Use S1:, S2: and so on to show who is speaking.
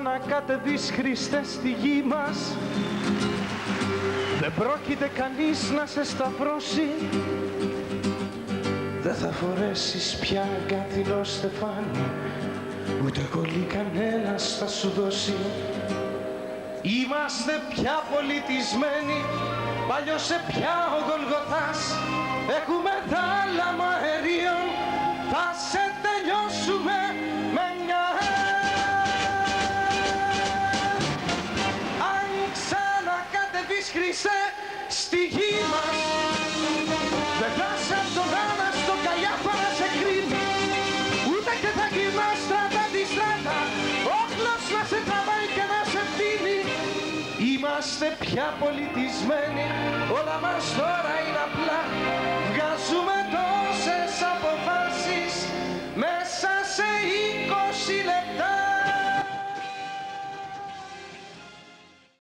S1: ξανακατεβείς, Χριστέ, στη γη μας. Δεν πρόκειται κανείς να σε σταυρώσει. Δεν θα φορέσεις πια αγκάθινο στεφάνι, ούτε κολλή κανένας θα σου δώσει. Είμαστε πια πολιτισμένοι, παλιώσε πια ο Γολγοθάς. Έχουμε θάλαμα αερίων, θα σε τελειώσουμε με μια. Αν ξανακατεβείς, Χριστέ, στη γη μας, δεν θα σε απ' τον Άννα στον Καϊάφα να σε κρίνει, ούτε και θα γυρνάς στράτα τη στράτα, όχλος να σε τραβάει και να σε φτύνει. Είμαστε πια πολιτισμένοι, όλα μας τώρα είναι απλά.